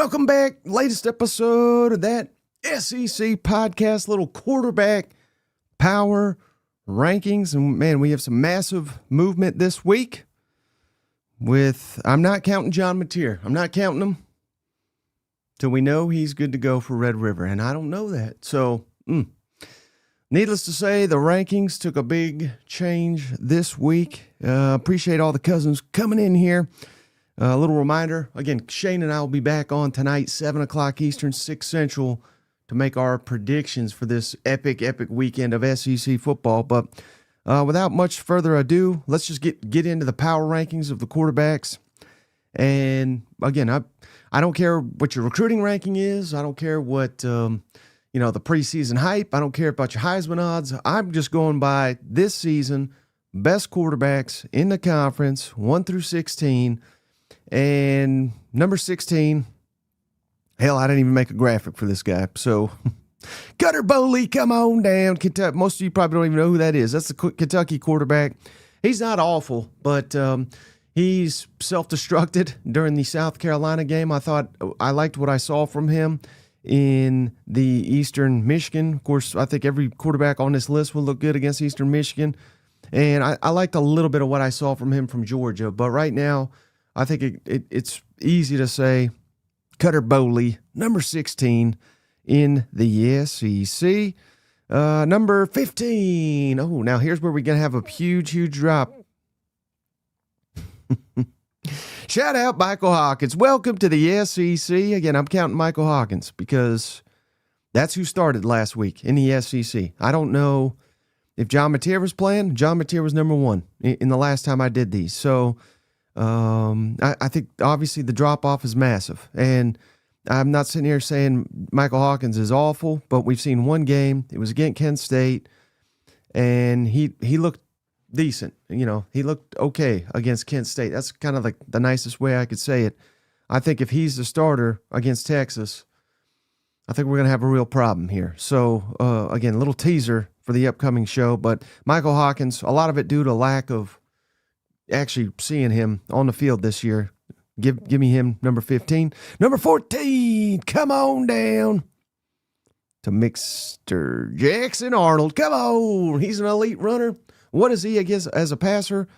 Welcome back. Latest episode of that SEC podcast, little quarterback power rankings. And man, we have some massive movement this week I'm not counting John Mateer. I'm not counting him till we know he's good to go for Red River. And I don't know that. So, needless to say, the rankings took a big change this week. Appreciate all the cousins coming in here. A little reminder, again, Shane and I will be back on tonight, 7 o'clock Eastern, 6 Central, to make our predictions for this epic weekend of SEC football. But without much further ado, let's just get into the power rankings of the quarterbacks. And again, I don't care what your recruiting ranking is. I don't care what, the preseason hype. I don't care about your Heisman odds. I'm just going by this season, best quarterbacks in the conference, 1 through 16. And number 16, hell, I didn't even make a graphic for this guy. So, Cutter Boley, come on down. Kentucky. Most of you probably don't even know who that is. That's the Kentucky quarterback. He's not awful, but he's self-destructed during the South Carolina game. I liked what I saw from him in the Eastern Michigan. Of course, I think every quarterback on this list will look good against Eastern Michigan. And I liked a little bit of what I saw from him from Georgia. But right now, I think it's easy to say Cutter Boley, number 16 in the SEC. Number 15. Oh, now here's where we're going to have a huge drop. Shout out Michael Hawkins. Welcome to the SEC. Again, I'm counting Michael Hawkins because that's who started last week in the SEC. I don't know if John Mateer was playing. John Mateer was number 1 in the last time I did these. So, I think obviously the drop-off is massive, and I'm not sitting here saying Michael Hawkins is awful, but we've seen one game. It was against Kent State, and he looked decent. He looked okay against Kent State. That's kind of like the nicest way I could say it. I think if he's the starter against Texas, I think we're going to have a real problem here. So, again, a little teaser for the upcoming show, but Michael Hawkins, a lot of it due to lack of actually seeing him on the field this year. Give me him, number 15. Number 14, come on down to Mr. Jackson Arnold. Come on, he's an elite runner. What is he, I guess, as a passer?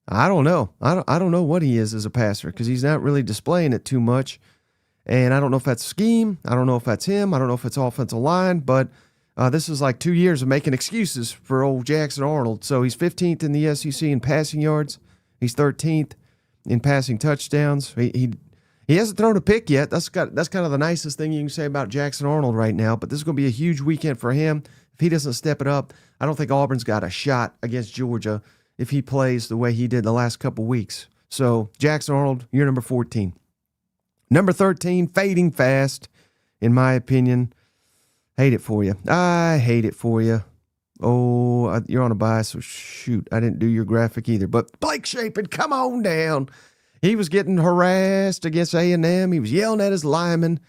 I don't know. I don't know what he is as a passer because he's not really displaying it too much. And I don't know if that's scheme. I don't know if that's him. I don't know if it's offensive line. But this is like 2 years of making excuses for old Jackson Arnold. So he's 15th in the SEC in passing yards. He's 13th in passing touchdowns. He hasn't thrown a pick yet. That's kind of the nicest thing you can say about Jackson Arnold right now. But this is going to be a huge weekend for him. If he doesn't step it up, I don't think Auburn's got a shot against Georgia if he plays the way he did the last couple weeks. So Jackson Arnold, you're number 14. Number 13, fading fast, in my opinion. Hate it for you. I hate it for you. Oh, you're on a bye, so shoot, I didn't do your graphic either. But Blake Shapen, come on down. He was getting harassed against A&M. He was yelling at his lineman.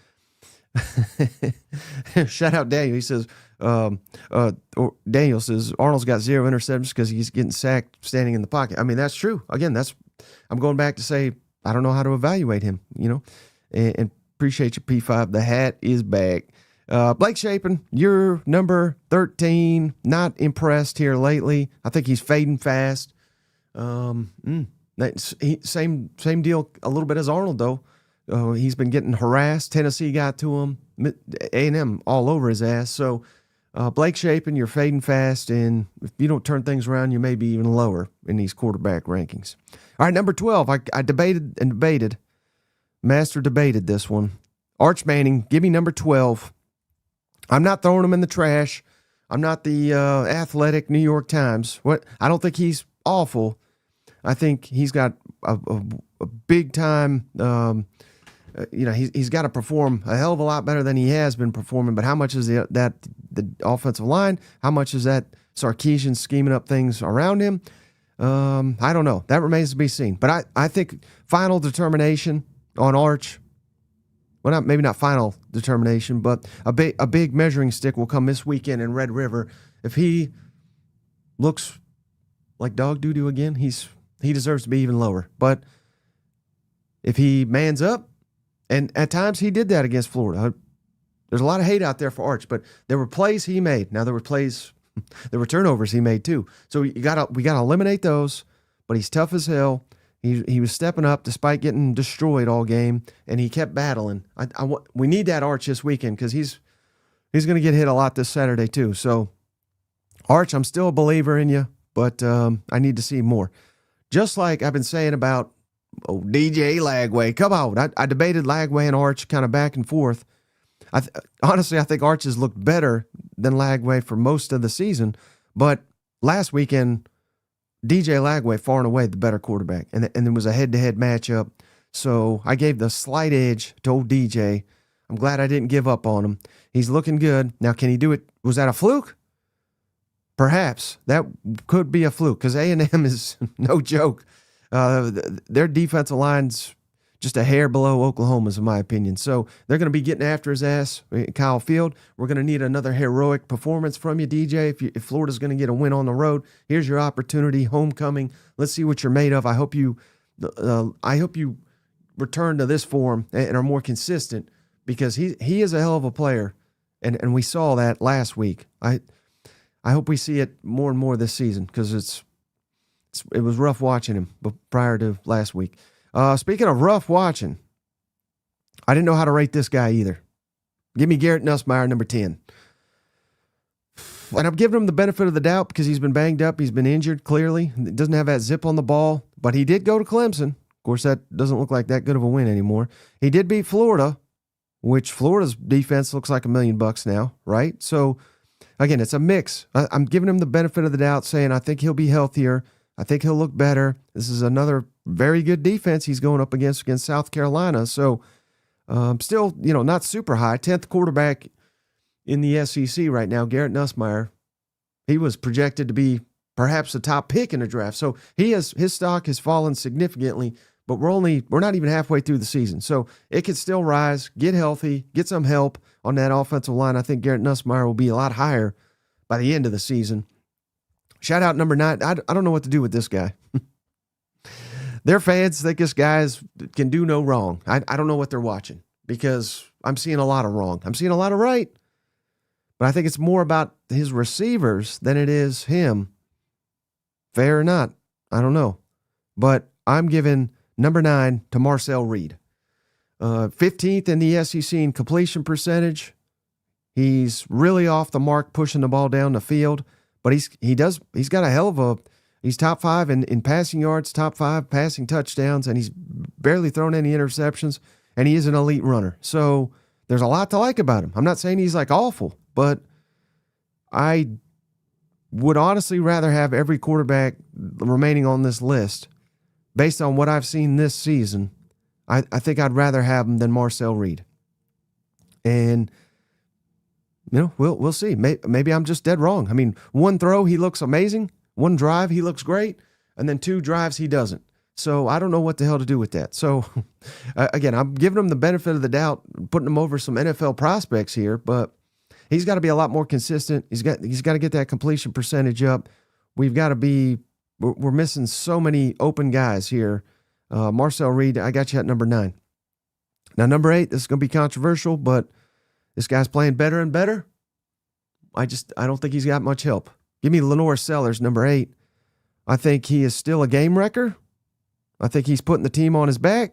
Shout out Daniel. He says, Daniel says, Arnold's got 0 interceptions because he's getting sacked standing in the pocket. I mean, that's true. Again, I'm going back to say, I don't know how to evaluate him, and appreciate you, P5. The hat is back. Blake Shapen, you're number 13. Not impressed here lately. I think he's fading fast. Same deal a little bit as Arnold, though. He's been getting harassed. Tennessee got to him. A&M all over his ass. So Blake Shapen, you're fading fast, and if you don't turn things around, you may be even lower in these quarterback rankings. All right, number 12. I debated. Master debated this one. Arch Manning, give me number 12. I'm not throwing him in the trash. I'm not the athletic New York Times. I don't think he's awful. I think he's got a big time. He's got to perform a hell of a lot better than he has been performing. But how much is the offensive line? How much is that Sarkisian scheming up things around him? I don't know. That remains to be seen. But I think final determination on Arch. Well, maybe not final determination, but a big measuring stick will come this weekend in Red River. If he looks like dog doo-doo again, he deserves to be even lower. But if he mans up And at times he did that against Florida. There's a lot of hate out there for Arch, but there were plays he made. Now there were turnovers he made too. So we gotta eliminate those. But he's tough as hell. He was stepping up despite getting destroyed all game, and he kept battling. We need that Arch this weekend because he's going to get hit a lot this Saturday too. So Arch, I'm still a believer in you, but I need to see more. Just like I've been saying about DJ Lagway. Come on, I debated Lagway and Arch kind of back and forth. Honestly, I think Arch has looked better than Lagway for most of the season, but last weekend, DJ Lagway far and away the better quarterback, and it was a head-to-head matchup. So I gave the slight edge to old DJ. I'm glad I didn't give up on him. He's looking good. Now, can he do it? Was that a fluke? Perhaps. That could be a fluke because A&M is no joke. Their defensive line's just a hair below Oklahoma's, in my opinion. So they're going to be getting after his ass, Kyle Field. We're going to need another heroic performance from you, DJ. If Florida's going to get a win on the road, here's your opportunity, homecoming. Let's see what you're made of. I hope you return to this form and are more consistent because he is a hell of a player, and we saw that last week. I hope we see it more and more this season because it was rough watching him prior to last week. Speaking of rough watching, I didn't know how to rate this guy either. Give me Garrett Nussmeier, number 10. And I'm giving him the benefit of the doubt because he's been banged up. He's been injured, clearly. He doesn't have that zip on the ball, but he did go to Clemson. Of course, that doesn't look like that good of a win anymore. He did beat Florida, which Florida's defense looks like $1 million now, right? So, again, it's a mix. I'm giving him the benefit of the doubt, saying I think he'll be healthier. I think he'll look better. This is another very good defense he's going up against South Carolina. So, still, not super high. 10th quarterback in the SEC right now, Garrett Nussmeier. He was projected to be perhaps a top pick in the draft. So his stock has fallen significantly, but we're not even halfway through the season. So it could still rise, get healthy, get some help on that offensive line. I think Garrett Nussmeier will be a lot higher by the end of the season. Shout out number 9. I don't know what to do with this guy. Their fans think this guy can do no wrong. I don't know what they're watching because I'm seeing a lot of wrong. I'm seeing a lot of right, but I think it's more about his receivers than it is him. Fair or not, I don't know. But I'm giving number 9 to Marcel Reed. 15th in the SEC in completion percentage. He's really off the mark pushing the ball down the field. But he's got a hell of a, he's top 5 in passing yards, top 5 passing touchdowns, and he's barely thrown any interceptions, and he is an elite runner. So there's a lot to like about him. I'm not saying he's like awful, but I would honestly rather have every quarterback remaining on this list based on what I've seen this season. I think I'd rather have him than Marcel Reed. And we'll see. Maybe I'm just dead wrong. I mean, one throw, he looks amazing. One drive, he looks great. And then 2 drives, he doesn't. So I don't know what the hell to do with that. So, again, I'm giving him the benefit of the doubt, putting him over some NFL prospects here, but he's got to be a lot more consistent. He's got to get that completion percentage up. We're missing so many open guys here. Marcel Reed, I got you at number 9. Now, number 8, this is going to be controversial, but this guy's playing better and better. I don't think he's got much help. Give me Lenore Sellers, number 8. I think he is still a game wrecker. I think he's putting the team on his back.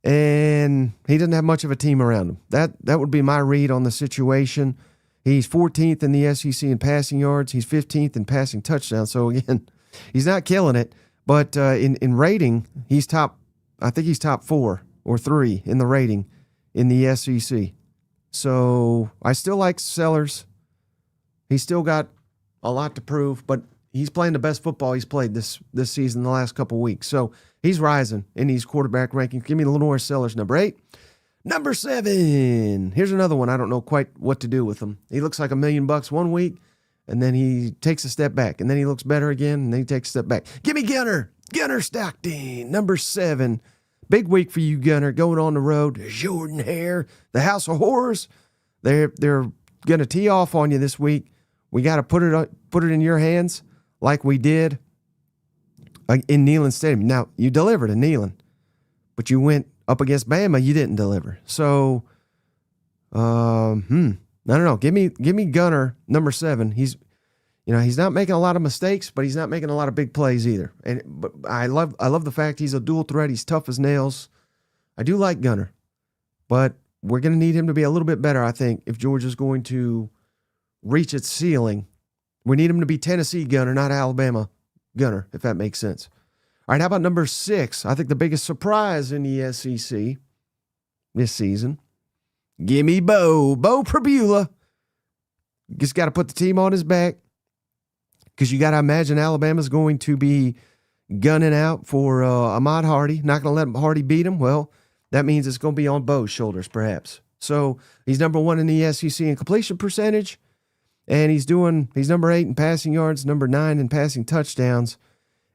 And he doesn't have much of a team around him. That would be my read on the situation. He's 14th in the SEC in passing yards. He's 15th in passing touchdowns. So, again, he's not killing it. But in rating, I think he's top 4 or 3 in the rating in the SEC. So I still like Sellers. He's still got a lot to prove, but he's playing the best football he's played this season, the last couple of weeks. So he's rising in these quarterback rankings. Give me Lenore Sellers, number 8. Number 7. Here's another one. I don't know quite what to do with him. He looks like $1 million one week, and then he takes a step back, and then he looks better again, and then he takes a step back. Give me Gunner Stockton, number 7. Big week for you, Gunner, going on the road. Jordan Hare, the House of Horrors. They're going to tee off on you this week. We got to put it in your hands like we did in Neyland Stadium. Now, you delivered in Neyland, but you went up against Bama, you didn't deliver. So, I don't know. Give me Gunner, number 7. He's not making a lot of mistakes, but he's not making a lot of big plays either. But I love the fact he's a dual threat. He's tough as nails. I do like Gunner, but we're going to need him to be a little bit better, I think, if Georgia's going to reach its ceiling. We need him to be Tennessee Gunner, not Alabama Gunner, if that makes sense. All right, how about number 6? I think the biggest surprise in the SEC this season. Give me Bo Pribula. Just got to put the team on his back because you got to imagine Alabama's going to be gunning out for Ahmad Hardy. Not going to let Hardy beat him. Well, that means it's going to be on Bo's shoulders, perhaps. So he's number 1 in the SEC in completion percentage, and he's number 8 in passing yards, number 9 in passing touchdowns.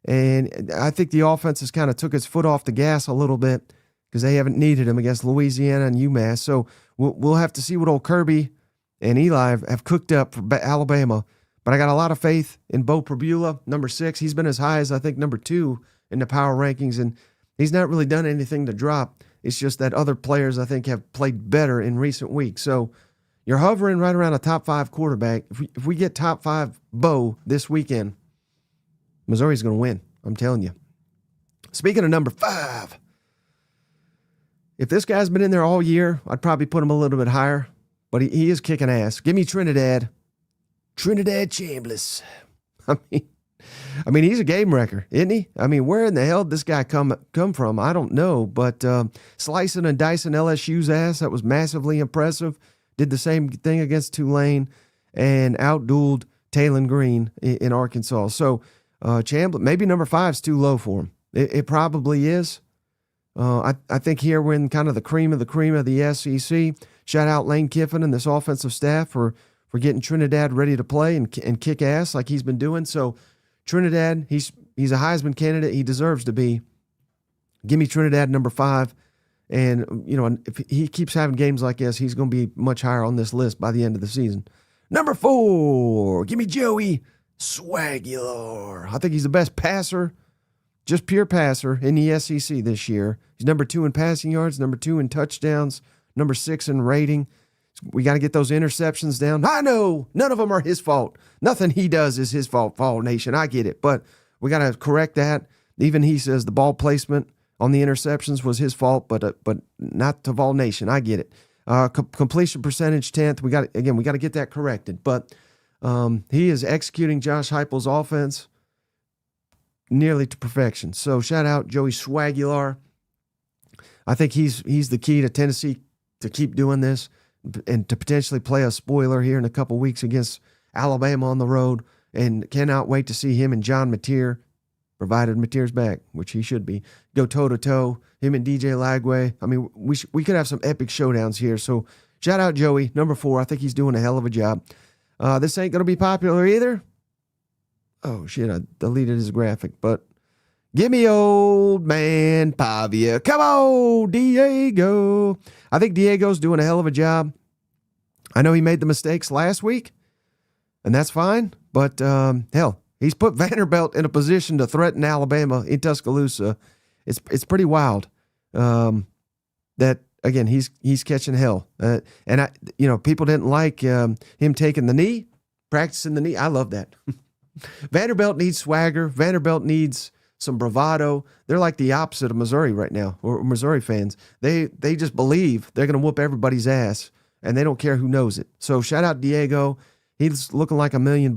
And I think the offense has kind of took its foot off the gas a little bit because they haven't needed him against Louisiana and UMass. So we'll have to see what old Kirby and Eli have cooked up for Alabama. But I got a lot of faith in Bo Pribula, number 6. He's been as high as, I think, number 2 in the power rankings, and he's not really done anything to drop. It's just that other players, I think, have played better in recent weeks. So you're hovering right around a top 5 quarterback. If we get top 5 Bo this weekend, Missouri's going to win. I'm telling you. Speaking of number 5, if this guy's been in there all year, I'd probably put him a little bit higher, but he is kicking ass. Give me Trinidad Chambliss. I mean, he's a game wrecker, isn't he? I mean, where in the hell did this guy come from? I don't know, but slicing and dicing LSU's ass, that was massively impressive. Did the same thing against Tulane and outdueled Taylon Green in Arkansas. So Chambliss, maybe number 5's too low for him. It probably is. I think here we're in kind of the cream of the SEC. Shout out Lane Kiffin and this offensive staff for getting Trinidad ready to play and kick ass like he's been doing. So Trinidad, he's a Heisman candidate. He deserves to be. Give me Trinidad number 5. And, if he keeps having games like this, he's going to be much higher on this list by the end of the season. Number 4, give me Joey Swagular. I think he's the best passer, just pure passer in the SEC this year. He's number 2 in passing yards, number 2 in touchdowns, number 6 in rating. We got to get those interceptions down. I know none of them are his fault. Nothing he does is his fault, Fall Nation. I get it, but we got to correct that. Even he says the ball placement on the interceptions was his fault, but not to Vol Nation. I get it. Completion percentage 10th. We got to get that corrected. But he is executing Josh Heupel's offense nearly to perfection. So shout out Joey Swagular. I think he's the key to Tennessee to keep doing this and to potentially play a spoiler here in a couple weeks against Alabama on the road. And cannot wait to see him and John Mateer, provided Mateer's back, which he should be, go toe-to-toe, him and DJ Lagway. I mean, we could have some epic showdowns here. So shout out Joey, number 4. I think he's doing a hell of a job. This ain't going to be popular either. Oh, shit, I deleted his graphic. But give me old man Pavia. Come on, Diego. I think Diego's doing a hell of a job. I know he made the mistakes last week, and that's fine. But, hell, he's put Vanderbilt in a position to threaten Alabama in Tuscaloosa. It's pretty wild that, again, he's catching hell. And people didn't like him taking the knee, practicing the knee. I love that. Vanderbilt needs swagger. Vanderbilt needs some bravado. They're like the opposite of Missouri right now, or Missouri fans. They just believe they're going to whoop everybody's ass, and they don't care who knows it. So shout out Diego. He's looking like $1 million.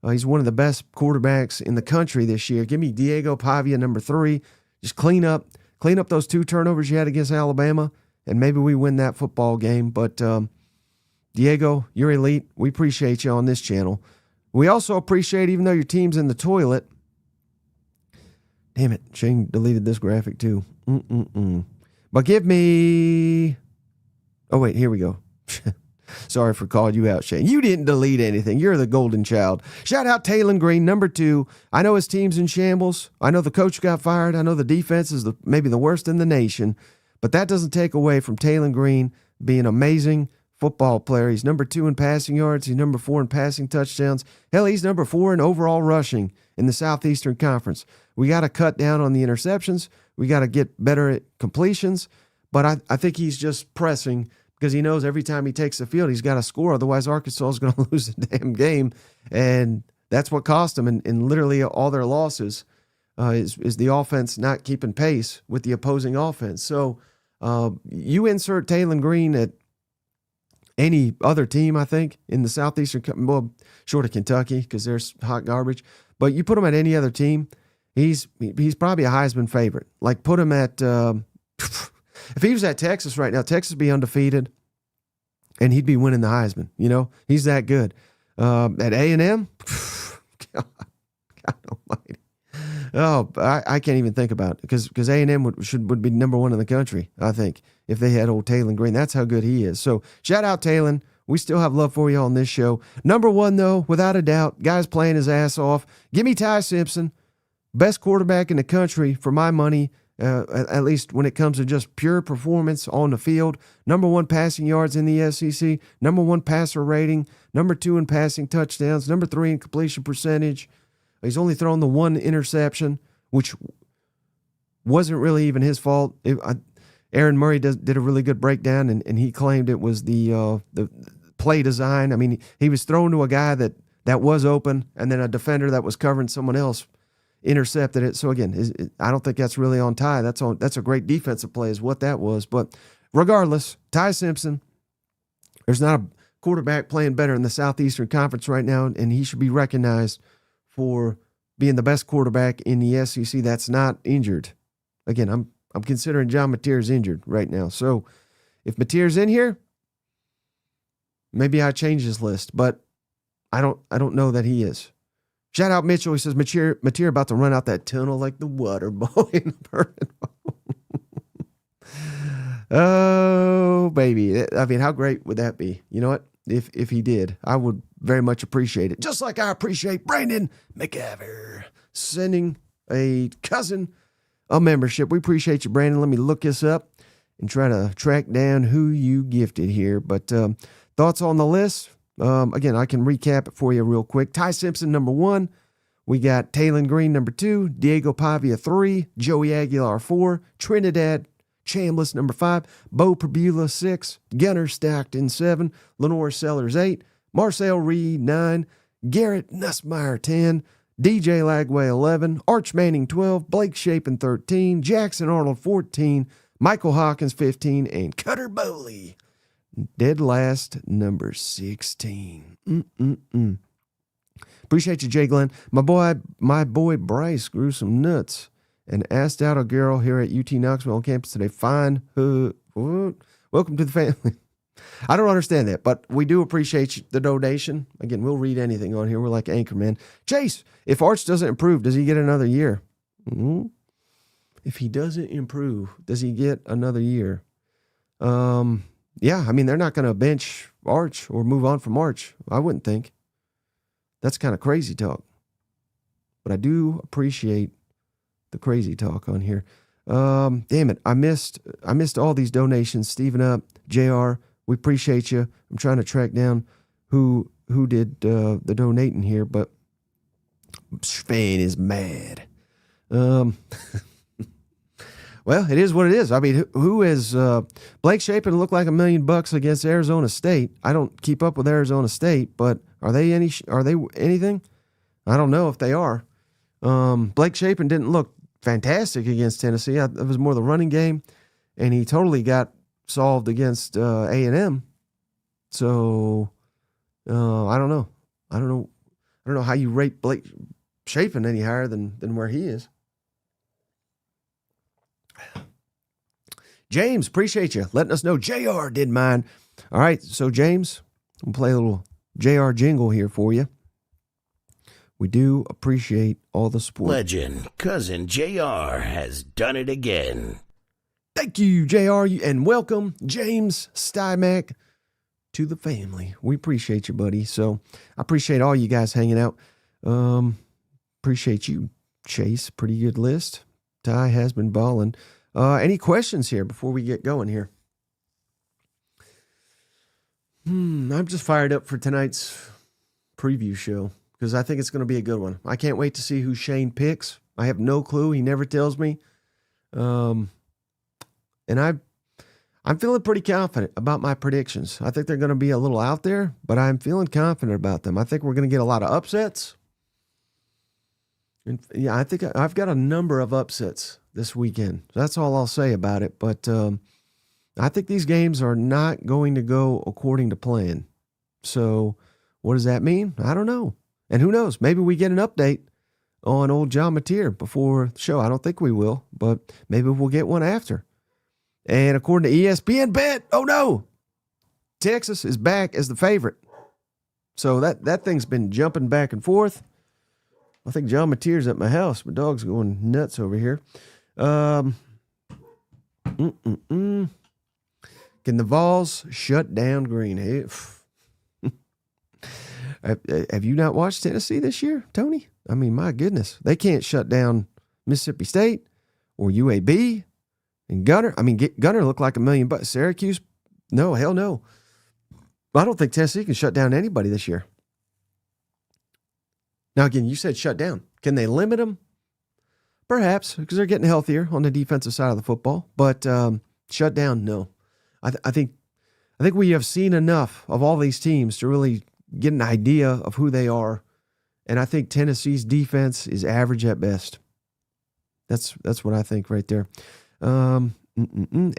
He's one of the best quarterbacks in the country this year. Give me Diego Pavia, number 3. Just clean up those 2 turnovers you had against Alabama, and maybe we win that football game. But Diego, you're elite. We appreciate you on this channel. We also appreciate, even though your team's in the toilet. Damn it, Shane deleted this graphic too. But give me... Oh, wait, here we go. Sorry for calling you out, Shane. You didn't delete anything. You're the golden child. Shout out Taylon Green, number 2. I know his team's in shambles. I know the coach got fired. I know the defense is maybe the worst in the nation. But that doesn't take away from Taylon Green being amazing football player. He's number 2 in passing yards. He's number 4 in passing touchdowns. Hell, he's number 4 in overall rushing in the Southeastern Conference. We got to cut down on the interceptions. We got to get better at completions. But I think he's just pressing because he knows every time he takes the field, he's got to score. Otherwise, Arkansas is going to lose the damn game. And that's what cost them in literally all their losses is the offense not keeping pace with the opposing offense. So you insert Taylen Green at any other team, I think, in the Southeastern, well, short of Kentucky because there's hot garbage. But you put him at any other team, he's probably a Heisman favorite. Like put him at if he was at Texas right now, Texas would be undefeated, and he'd be winning the Heisman. You know, he's that good. At A&M, God almighty. Oh, I can't even think about it because A&M would be number 1 in the country, I think, if they had old Taylen Green. That's how good he is. So shout out Taylen. We still have love for you on this show. Number 1, though, without a doubt, guy's playing his ass off. Give me Ty Simpson, best quarterback in the country for my money, at least when it comes to just pure performance on the field. Number 1 passing yards in the SEC, number 1 passer rating, number 2 in passing touchdowns, number 3 in completion percentage. He's only thrown the 1 interception, which wasn't really even his fault. Aaron Murray did a really good breakdown, and he claimed it was the play design. I mean, he was thrown to a guy that was open, and then a defender that was covering someone else intercepted it. So again, I don't think that's really on Ty. That's a great defensive play is what that was. But regardless, Ty Simpson, there's not a quarterback playing better in the Southeastern Conference right now, and he should be recognized for being the best quarterback in the SEC that's not injured. Again, I'm considering John Mateer's injured right now. So if Mateer's in here, maybe I change his list, but I don't know that he is. Shout out Mitchell. He says Mateer about to run out that tunnel like the water boy in the burning. Oh, baby. I mean, how great would that be? You know what? If he did, I would very much appreciate it. Just like I appreciate Brandon McGaver sending a cousin a membership. We appreciate you, Brandon. Let me look this up and try to track down who you gifted here. But thoughts on the list? Again, I can recap it for you real quick. Ty Simpson, number 1. We got Taylen Green, number 2. Diego Pavia, 3. Joey Aguilar, 4. Trinidad Chambliss, number 5. Bo Perbula, 6. Gunnar Stockton, 7. Lenore Sellers, 8. Marcel Reed, 9. Garrett Nussmeier, 10. DJ Lagway, 11. Arch Manning, 12. Blake Shapen, 13. Jackson Arnold, 14. Michael Hawkins, 15. And Cutter Bowley, dead last, number 16. Appreciate you, Jay Glenn. My boy Bryce grew some nuts and asked out a girl here at UT Knoxville on campus today. Fine. Welcome to the family. I don't understand that, but we do appreciate the donation. Again, we'll read anything on here. We're like Anchorman. Chase, if Arch doesn't improve, does he get another year? If he doesn't improve, does he get another year? Yeah, I mean, they're not going to bench Arch or move on from Arch, I wouldn't think. That's kind of crazy talk. But I do appreciate the crazy talk on here. Damn it, I missed all these donations. Steven Up, JR, we appreciate you. I'm trying to track down who did the donating here, but Spain is mad. Well, it is what it is. I mean, who is Blake Shapen looked like $1 million against Arizona State. I don't keep up with Arizona State, but are they anything? I don't know if they are. Blake Shapen didn't look fantastic against Tennessee. It was more the running game, and he totally got solved against A&M. So I don't know. I don't know how you rate Blake Shapen any higher than where he is. James, appreciate you letting us know. JR did mine. All right, so James, we'll play a little JR jingle here for you. We do appreciate all the support. Legend, Cousin JR has done it again. Thank you, JR, and welcome, James Stymack, to the family. We appreciate you, buddy. So I appreciate all you guys hanging out. Appreciate you, Chase. Pretty good list. Ty has been balling. Any questions here before we get going here? I'm just fired up for tonight's preview show because I think it's going to be a good one. I can't wait to see who Shane picks. I have no clue. He never tells me. And I'm feeling pretty confident about my predictions. I think they're going to be a little out there, but I'm feeling confident about them. I think we're going to get a lot of upsets. And yeah, I think I've got a number of upsets this weekend. That's all I'll say about it. But I think these games are not going to go according to plan. So what does that mean? I don't know. And who knows? Maybe we get an update on old John Mateer before the show. I don't think we will, but maybe we'll get one after. And according to ESPN Bet, oh no, Texas is back as the favorite. So that thing's been jumping back and forth. I think John Mateer's at my house. My dog's going nuts over here. Can the Vols shut down Green? Hey, have you not watched Tennessee this year, Tony? I mean, my goodness. They can't shut down Mississippi State or UAB and Gunner. I mean, Gunner looked like $1 million. Syracuse? No, hell no. I don't think Tennessee can shut down anybody this year. Now, again, you said shut down. Can they limit them? Perhaps, because they're getting healthier on the defensive side of the football. But shut down, no. I think we have seen enough of all these teams to really get an idea of who they are. And I think Tennessee's defense is average at best. That's what I think right there.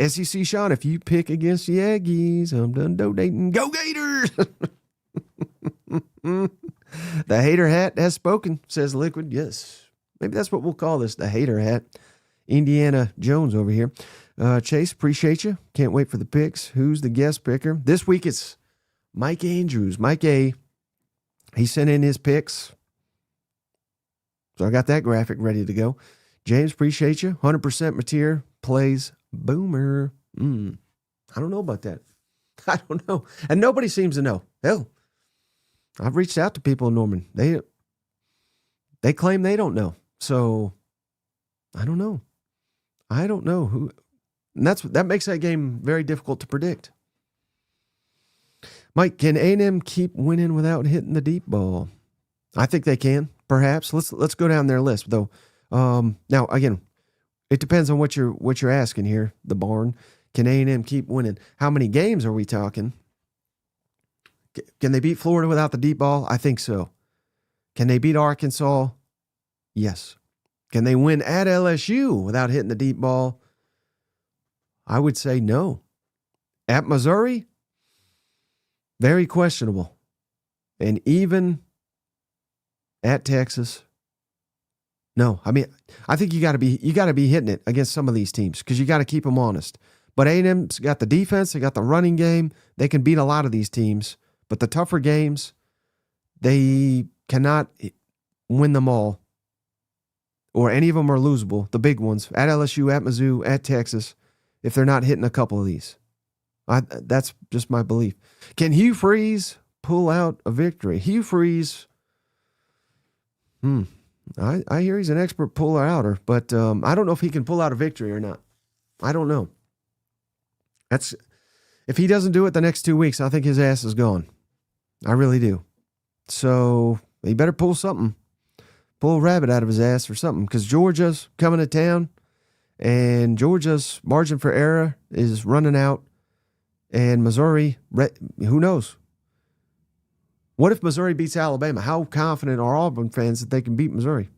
SEC Sean, if you pick against the Aggies, I'm done donating. Go Gators! The hater hat has spoken, says Liquid. Yes. Maybe that's what we'll call this, the hater hat. Indiana Jones over here. Chase, appreciate you. Can't wait for the picks. Who's the guest picker? This week it's Mike Andrews. Mike A. He sent in his picks. So I got that graphic ready to go. James, appreciate you. 100% Mateer plays Boomer. I don't know about that. I don't know. And nobody seems to know. Hell, I've reached out to people in Norman. They claim they don't know. So I don't know. I don't know who. And that makes that game very difficult to predict. Mike, can A&M keep winning without hitting the deep ball? I think they can, perhaps. Let's go down their list though. Now again, it depends on what you're asking here. The barn. Can A&M keep winning? How many games are we talking? Can they beat Florida without the deep ball? I think so. Can they beat Arkansas? Yes. Can they win at LSU without hitting the deep ball? I would say no. At Missouri? Very questionable. And even at Texas? No. I mean, I think you got to be hitting it against some of these teams because you got to keep them honest. But A&M's got the defense, they got the running game. They can beat a lot of these teams. But the tougher games, they cannot win them all. Or any of them are losable. The big ones, at LSU, at Mizzou, at Texas, if they're not hitting a couple of these. That's just my belief. Can Hugh Freeze pull out a victory? Hugh Freeze, I hear he's an expert puller-outer, but I don't know if he can pull out a victory or not. I don't know. If he doesn't do it the next 2 weeks, I think his ass is gone. I really do. So he better pull something. Pull a rabbit out of his ass or something, because Georgia's coming to town, and Georgia's margin for error is running out, and Missouri, who knows? What if Missouri beats Alabama? How confident are Auburn fans that they can beat Missouri?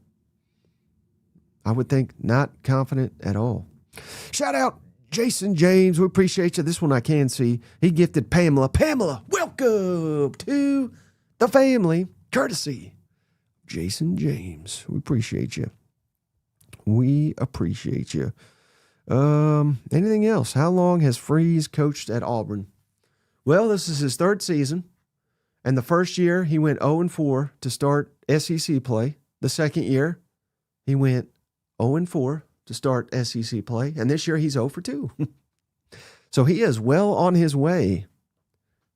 I would think not confident at all. Shout out Jason James. We appreciate you. This one I can see. He gifted Pamela. Pamela, welcome to the family. Courtesy Jason James. We appreciate you. We appreciate you. Anything else? How long has Freeze coached at Auburn? Well, this is his third season. And the first year, he went 0-4 to start SEC play. The second year, he went 0-4 to start SEC play. And this year, he's 0-2. So he is well on his way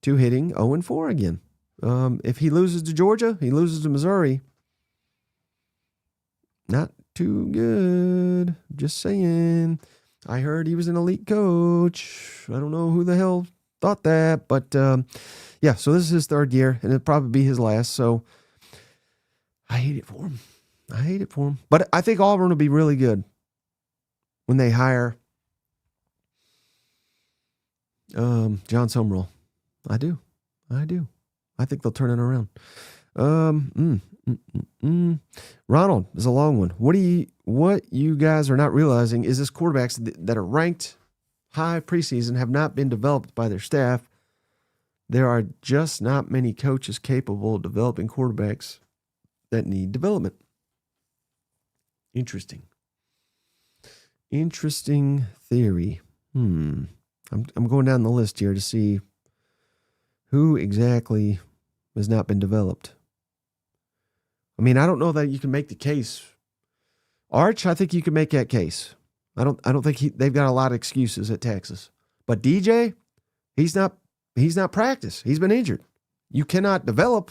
to hitting 0-4 again. If he loses to Georgia, he loses to Missouri. Not too good. Just saying. I heard he was an elite coach. I don't know who the hell thought that, but yeah. So this is his third year, and it'll probably be his last. So I hate it for him. But I think Auburn will be really good when they hire John Summerall. I do. I think they'll turn it around. Ronald is a long one. What you guys are not realizing is this quarterbacks that are ranked high preseason have not been developed by their staff. There are just not many coaches capable of developing quarterbacks that need development. Interesting theory. I'm going down the list here to see who exactly has not been developed. I mean, I don't know that you can make the case. Arch, I think you can make that case. I don't think they've got a lot of excuses at Texas. But DJ, he's not practiced. He's been injured. You cannot develop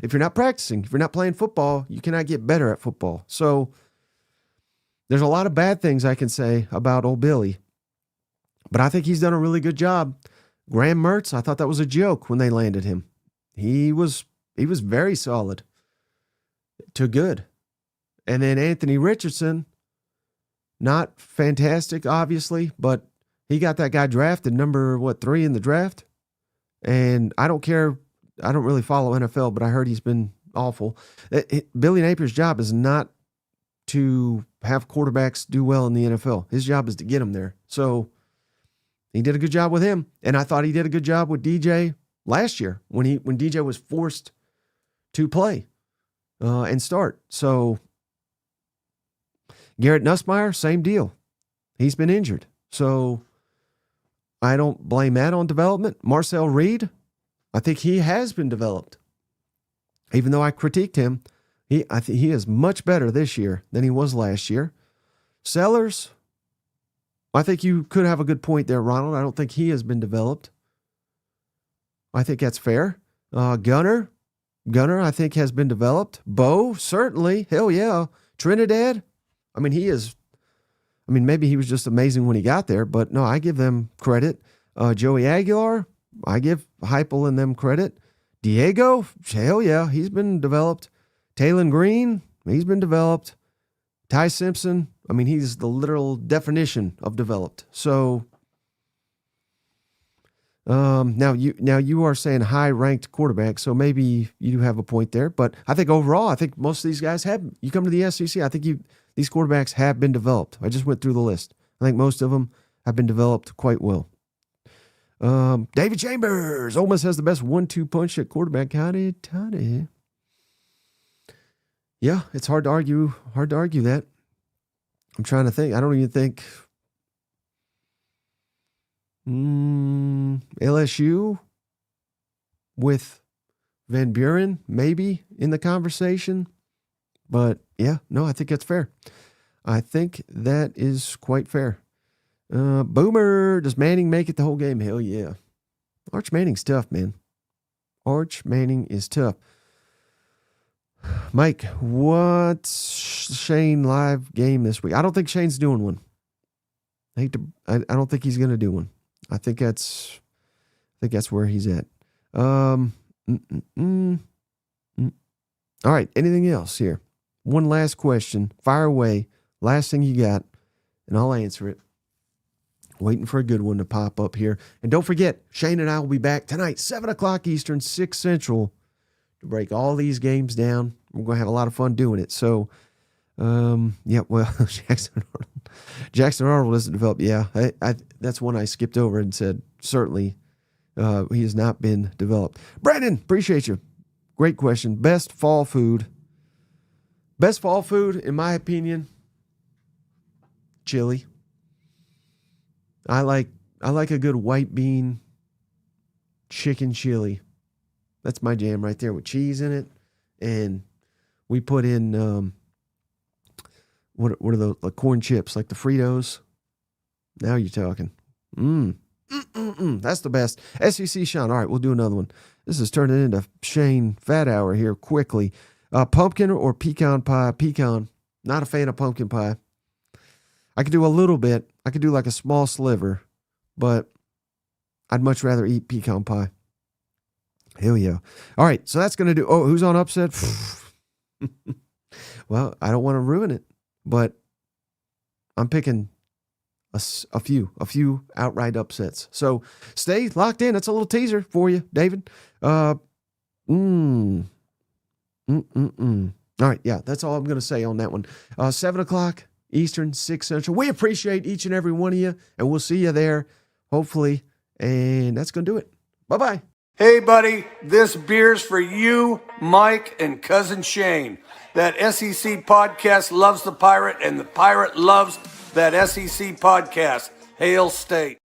if you're not practicing. If you're not playing football, you cannot get better at football. So there's a lot of bad things I can say about old Billy, but I think he's done a really good job. Graham Mertz, I thought that was a joke when they landed him. He was very solid to good. And then Anthony Richardson, not fantastic, obviously, but he got that guy drafted number 3 in the draft. And I don't care. I don't really follow NFL, but I heard he's been awful. Billy Napier's job is not to have quarterbacks do well in the NFL. His job is to get them there. So he did a good job with him. And I thought he did a good job with DJ last year when DJ was forced to play and start. So Garrett Nussmeier, same deal. He's been injured. So I don't blame that on development. Marcel Reed, I think he has been developed. Even though I critiqued him, I think he is much better this year than he was last year. Sellers, I think you could have a good point there, Ronald. I don't think he has been developed. I think that's fair. Gunner, I think has been developed. Bo, certainly. Hell yeah. Trinidad, maybe he was just amazing when he got there, but no, I give them credit. Joey Aguilar, I give Heupel and them credit. Diego, hell yeah, he's been developed. Taylon Green, he's been developed. Ty Simpson, he's the literal definition of developed. So now you are saying high-ranked quarterback, so maybe you do have a point there. But I think overall, I think most of these guys have. You come to the SEC, I think these quarterbacks have been developed. I just went through the list. I think most of them have been developed quite well. David Chambers, Ole Miss has the best 1-2 punch at quarterback. Howdy. Yeah, it's hard to argue that. I'm trying to think. I don't even think LSU with Van Buren maybe in the conversation. But yeah, no, I think that's fair. I think that is quite fair. Boomer, does Manning make it the whole game? Hell yeah. Arch Manning's tough, man. Arch Manning is tough. Mike, what's Shane live game this week? I don't think Shane's doing one. I don't think he's going to do one. I think that's where he's at. All right. Anything else here? One last question. Fire away. Last thing you got, and I'll answer it. Waiting for a good one to pop up here. And don't forget, Shane and I will be back tonight, 7 o'clock Eastern, 6 Central, to break all these games down. We're going to have a lot of fun doing it. So, Jackson Arnold isn't developed. Yeah, that's one I skipped over and said, certainly he has not been developed. Brandon, appreciate you. Great question. Best fall food, in my opinion, chili. I like a good white bean chicken chili. That's my jam right there with cheese in it. And we put in, what are those, like corn chips, like the Fritos? Now you're talking. That's the best. SEC Sean. All right, we'll do another one. This is turning into Shane Fat Hour here quickly. Pumpkin or pecan pie? Pecan. Not a fan of pumpkin pie. I could do a little bit. I could do like a small sliver, but I'd much rather eat pecan pie. Hell yeah. All right, so that's going to do. Oh, who's on upset? Well, I don't want to ruin it, but I'm picking a few outright upsets. So stay locked in. That's a little teaser for you, David. All right, yeah, that's all I'm going to say on that one. 7 o'clock Eastern, 6 Central. We appreciate each and every one of you, and we'll see you there, hopefully. And that's going to do it. Bye-bye. Hey, buddy, this beer's for you, Mike, and Cousin Shane. That SEC podcast loves the Pirate, and the Pirate loves that SEC podcast. Hail State.